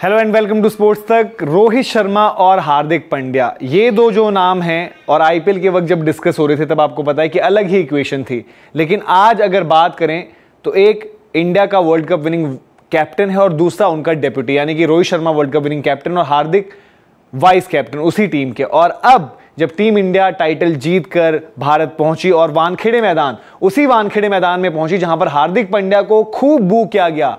Hello and welcome to Sports Tak. Rohit Sharma और हार्दिक पांड्या, ये दो जो नाम हैं, और आईपीएल के वक्त जब डिस्कस हो रहे थे तब आपको पता है कि अलग ही इक्वेशन थी। लेकिन आज अगर बात करें तो एक इंडिया का वर्ल्ड कप विनिंग कैप्टन है और दूसरा उनका डेप्यूटी, यानी कि Rohit Sharma world cup winning captain और हार्दिक वाइस कैप्टन उसी टीम के। और अब जब टीम इंडिया टाइटल जीत कर भारत पहुंची और वानखेड़े मैदान, उसी वानखेड़े मैदान में पहुंची जहां पर हार्दिक पांड्या को खूब बू किया गया,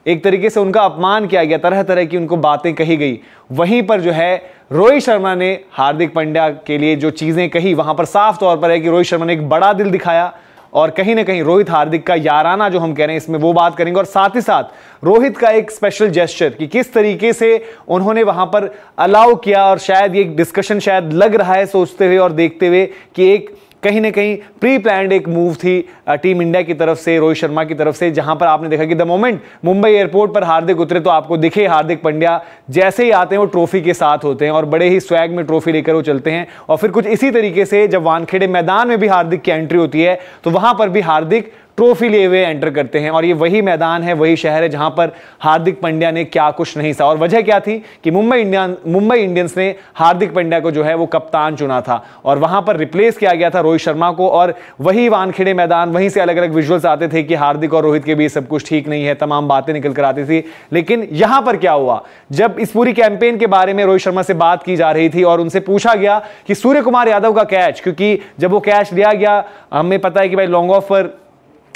एक तरीके से उनका अपमान किया गया, तरह तरह की उनको बातें कही गई, वहीं पर जो है रोहित शर्मा ने हार्दिक पांड्या के लिए जो चीजें कही, वहां पर साफ तौर पर है कि रोहित शर्मा ने एक बड़ा दिल दिखाया। और कहीं ना कहीं रोहित हार्दिक का याराना जो हम कह रहे हैं इसमें वो बात करेंगे, और साथ ही साथ रोहित का एक स्पेशल जेस्चर कि किस तरीके से उन्होंने वहां पर अलाउ किया। और शायद ये डिस्कशन शायद लग रहा है सोचते हुए और देखते हुए कि एक कहीं ना कहीं प्री प्लान्ड एक मूव थी टीम इंडिया की तरफ से, रोहित शर्मा की तरफ से, जहां पर आपने देखा कि द मोमेंट मुंबई एयरपोर्ट पर हार्दिक उतरे तो आपको दिखे हार्दिक पांड्या जैसे ही आते हैं वो ट्रॉफी के साथ होते हैं और बड़े ही स्वैग में ट्रॉफी लेकर वो चलते हैं। और फिर कुछ इसी तरीके से जब वानखेड़े मैदान में भी हार्दिक की एंट्री होती है तो वहां पर भी हार्दिक ट्रॉफी लिए हुए एंटर करते हैं। और ये वही मैदान है, वही शहर है जहां पर हार्दिक पांड्या ने क्या कुछ नहीं सहा। और वजह क्या थी कि मुंबई इंडियंस ने हार्दिक पांड्या को जो है वो कप्तान चुना था और वहां पर रिप्लेस किया गया था रोहित शर्मा को। और वही वानखेड़े मैदान, वहीं से अलग अलग विजुअल्स आते थे कि हार्दिक और रोहित के बीच सब कुछ ठीक नहीं है, तमाम बातें निकल कर आती थी। लेकिन यहां पर क्या हुआ, जब इस पूरी कैंपेन के बारे में रोहित शर्मा से बात की जा रही थी और उनसे पूछा गया कि सूर्य कुमार यादव का कैच, क्योंकि जब वो कैच लिया गया, हमें पता है कि भाई लॉन्ग ऑफ पर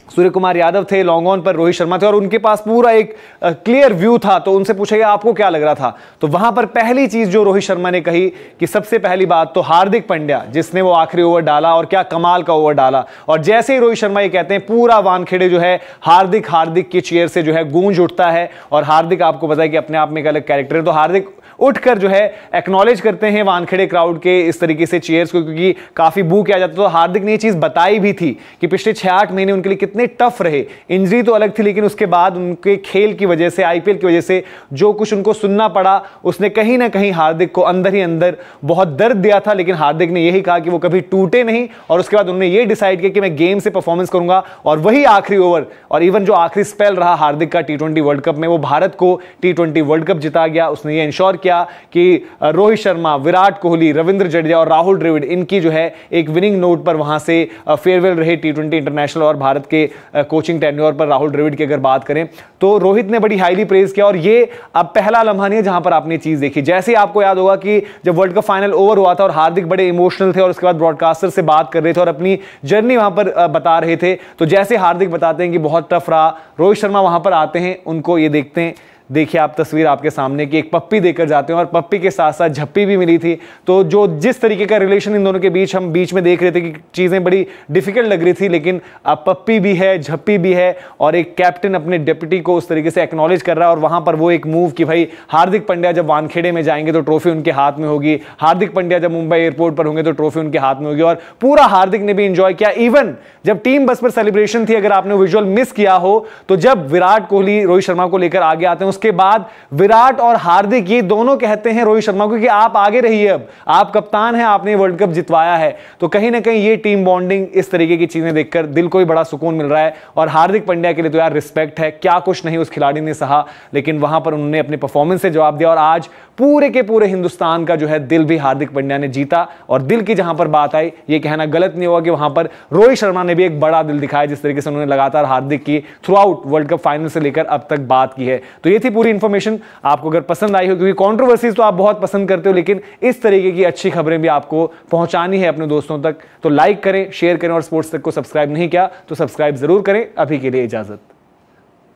सूर्य कुमार यादव थे, लॉन्ग ऑन पर रोहित शर्मा थे और उनके पास पूरा एक क्लियर व्यू था। तो उनसे पूछा गया आपको क्या लग रहा था, तो वहां पर पहली चीज जो रोहित शर्मा ने कही कि सबसे पहली बात तो हार्दिक पांड्या जिसने वो आखिरी ओवर डाला और क्या कमाल का ओवर डाला। और जैसे ही रोहित शर्मा ये कहते हैं पूरा वानखेड़े जो है हार्दिक की चीयर से जो है गूंज उठता है। और हार्दिक आपको पता है कि अपने आप में एक अलग कैरेक्टर है, तो हार्दिक उठकर जो है एक्नॉलेज करते हैं वानखेड़े क्राउड के इस तरीके से चीयर्स को, क्योंकि काफी बू किया जाता। तो हार्दिक ने ये चीज बताई भी थी कि पिछले 6-8 महीने उनके लिए कितने टफ रहे। इंजरी तो अलग थी, लेकिन उसके बाद उनके खेल की वजह से, आईपीएल की वजह से जो कुछ उनको सुनना पड़ा, उसने कहीं ना कहीं हार्दिक को अंदर ही अंदर बहुत दर्द दिया था। लेकिन हार्दिक ने यही कहा कि वो कभी टूटे नहीं और उसके बाद उन्होंने ये डिसाइड किया कि मैं गेम से परफॉर्मेंस करूंगा। और वही आखिरी ओवर और इवन जो आखिरी स्पेल रहा हार्दिक का T20 वर्ल्ड कप में, वो भारत को T20 वर्ल्ड कप जिता गया। उसने ये इंश्योर किया कि रोहित शर्मा, विराट कोहली, रविंद्र जडेजा और राहुल द्रविड़, इनकी जो है एक विनिंग नोट पर वहां से फेयरवेल रहे T20 इंटरनेशनल। और भारत के कोचिंग टेन्योर पर राहुल द्रविड़ की अगर बात करें तो रोहित ने बड़ी हाईली प्रेज किया। और ये अब पहला लम्हा नहीं है जहां पर आपने चीज देखी। जैसे आपको याद होगा कि जब वर्ल्ड कप फाइनल ओवर हुआ था और हार्दिक बड़े इमोशनल थे और उसके बाद ब्रॉडकास्टर से बात कर रहे थे और अपनी जर्नी वहां पर बता रहे थे, तो जैसे हार्दिक बताते हैं कि बहुत टफ रहा, रोहित शर्मा वहां पर आते हैं, उनको ये देखते हैं, देखिए आप तस्वीर आपके सामने की, एक पप्पी देकर जाते हैं और पप्पी के साथ साथ झप्पी भी मिली थी। तो जो जिस तरीके का रिलेशन इन दोनों के बीच हम बीच में देख रहे थे कि चीजें बड़ी डिफिकल्ट लग रही थी, लेकिन अब पप्पी भी है, झप्पी भी है और एक कैप्टन अपने डिप्टी को उस तरीके से एक्नॉलेज कर रहा है। और वहां पर वो एक मूव कि भाई हार्दिक पांड्या जब वानखेड़े में जाएंगे तो ट्रॉफी उनके हाथ में होगी, हार्दिक पांड्या जब मुंबई एयरपोर्ट पर होंगे तो ट्रॉफी उनके हाथ में होगी। और पूरा हार्दिक ने भी इंजॉय किया। इवन जब टीम बस पर सेलिब्रेशन थी, अगर आपने विजुअल मिस किया हो, तो जब विराट कोहली रोहित शर्मा को लेकर आगे आते हैं, उसके बाद विराट और हार्दिक ये दोनों कहते हैं रोहित शर्मा को कि आप आगे रहिए, अब आप कप्तान हैं, आपने वर्ल्ड कप जितवाया है। तो कहीं ना कहीं ये टीम बॉन्डिंग, इस तरीके की चीजें देखकर दिल को ही बड़ा सुकून मिल रहा है। और हार्दिक पांड्या के लिए तो यार रिस्पेक्ट है, क्या कुछ नहीं उस खिलाड़ी ने सहा, लेकिन वहां पर उन्होंने अपने परफॉर्मेंस से जवाब दिया। और आज पूरे के पूरे हिंदुस्तान का जो है दिल भी हार्दिक पांड्या ने जीता। और दिल की जहां पर बात आई, ये कहना गलत नहीं होगा कि वहां पर रोहित शर्मा ने भी एक बड़ा दिल दिखाया, जिस तरीके से उन्होंने लगातार हार्दिक की through out world cup final से लेकर अब तक बात की है। तो ये थी पूरी इंफॉर्मेशन। आपको अगर पसंद आई हो, क्योंकि कंट्रोवर्सीज तो आप बहुत पसंद करते हो, लेकिन इस तरीके की अच्छी खबरें भी आपको पहुंचानी है अपने दोस्तों तक, तो लाइक करें, शेयर करें और स्पोर्ट्स तक को सब्सक्राइब नहीं किया तो सब्सक्राइब जरूर करें। अभी के लिए इजाजत।